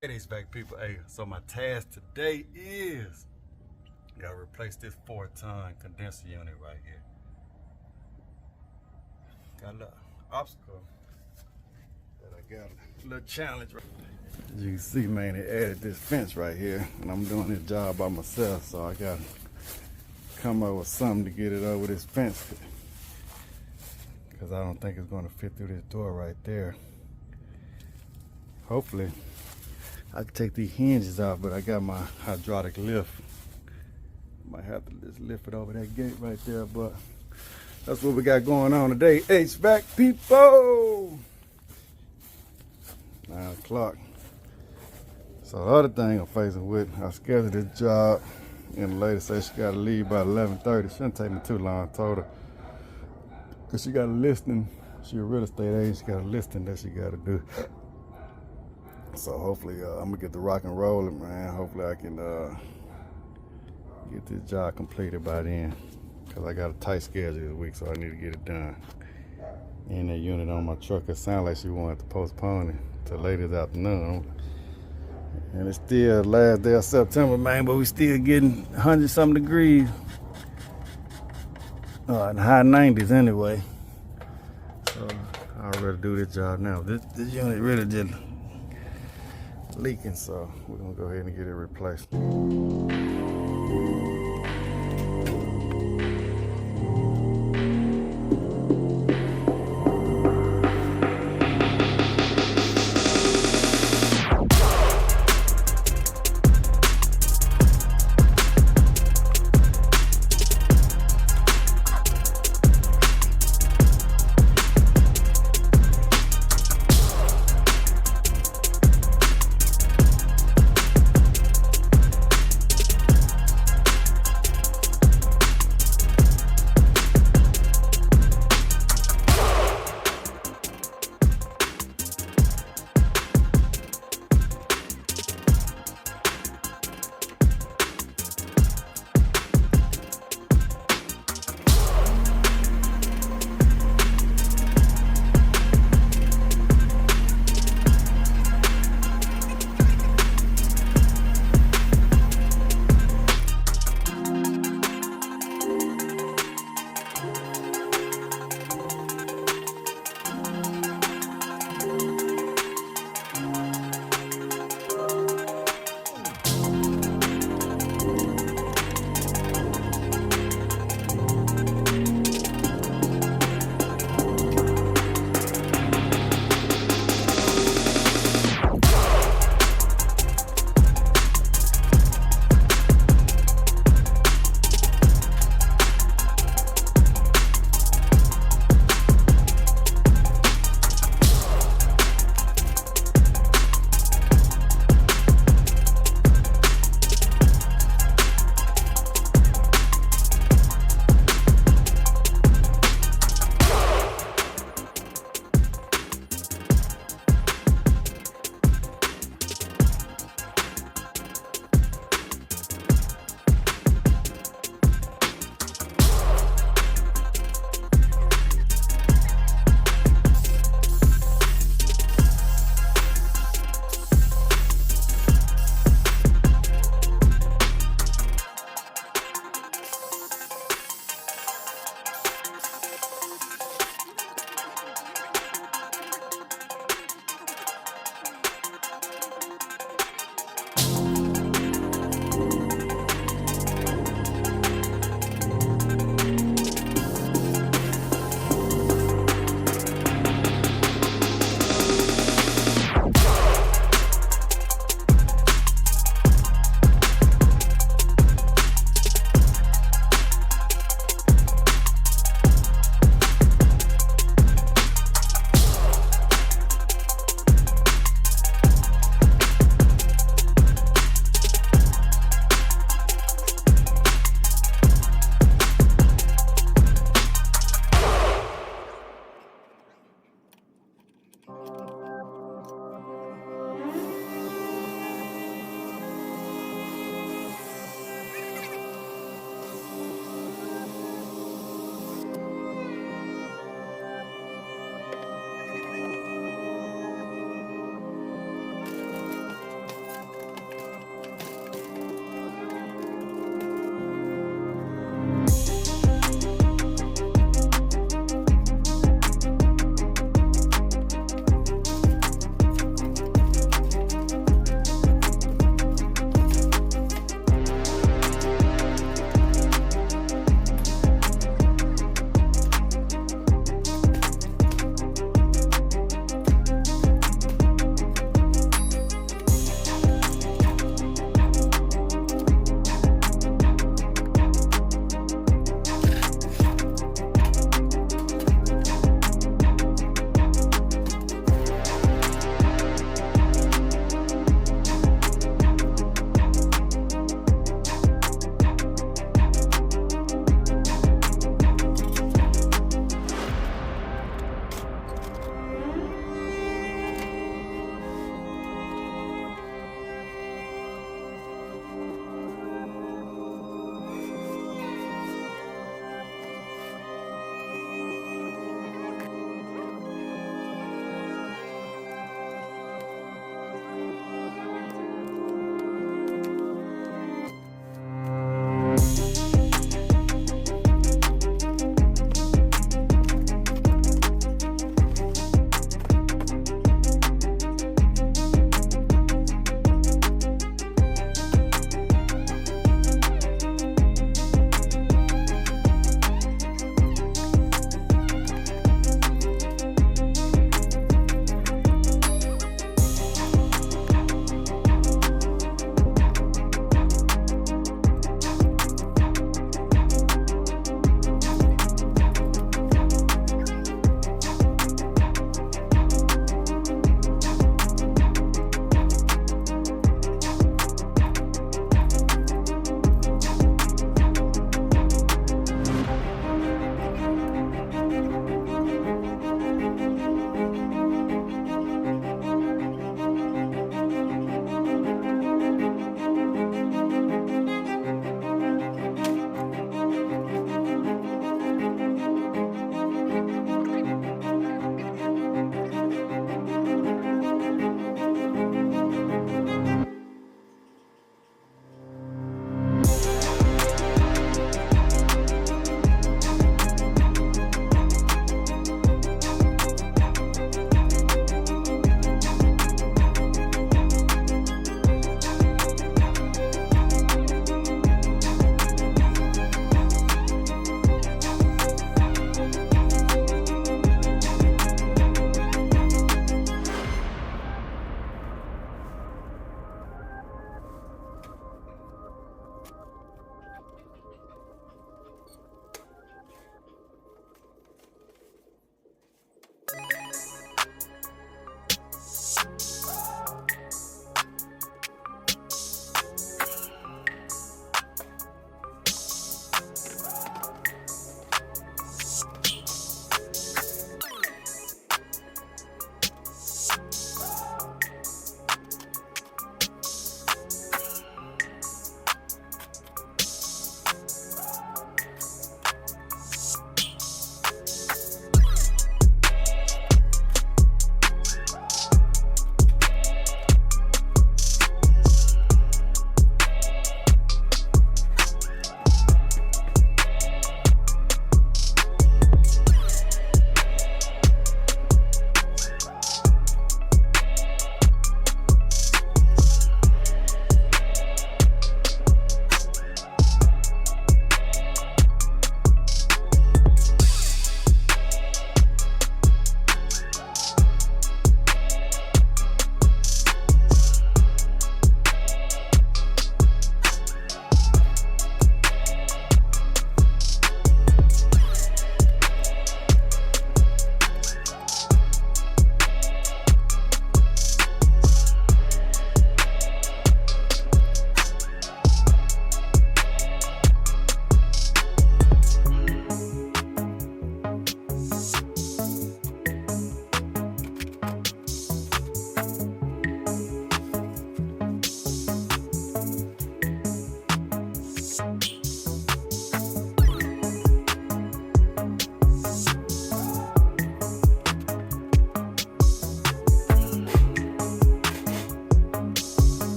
Hey, HVAC people. Hey, so my task today is gotta replace this 4-ton condenser unit right here. Got a little obstacle that I got, a little challenge. As you can see, man, they added this fence right here, and I'm doing this job by myself, so I gotta come up with something to get it over this fence, because I don't think it's gonna fit through this door right there. Hopefully I can take these hinges off, but I got my hydraulic lift. Might have to just lift it over that gate right there, but that's what we got going on today. HVAC people! 9 o'clock. So the other thing I'm facing with, I scheduled this job, and the lady said she got to leave by 11:30. Shouldn't take me too long, I told her. Because she got a listing. She a real estate agent. She got a listing that she got to do. So hopefully I'm gonna get the rock and rolling, man. Hopefully I can get this job completed by then, because I got a tight schedule this week, so I need to get it done. And that unit on my truck, it sounded like she wanted to postpone it till later this afternoon. And it's still the last day of September, man, but we still getting 100-something degrees. In the high 90s anyway. So I'd rather do this job now. This unit really just leaking, so we're gonna go ahead and get it replaced.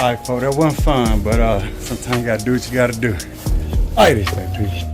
Alright, folks, that wasn't fun, but sometimes you gotta do what you gotta do. Alright, this baby.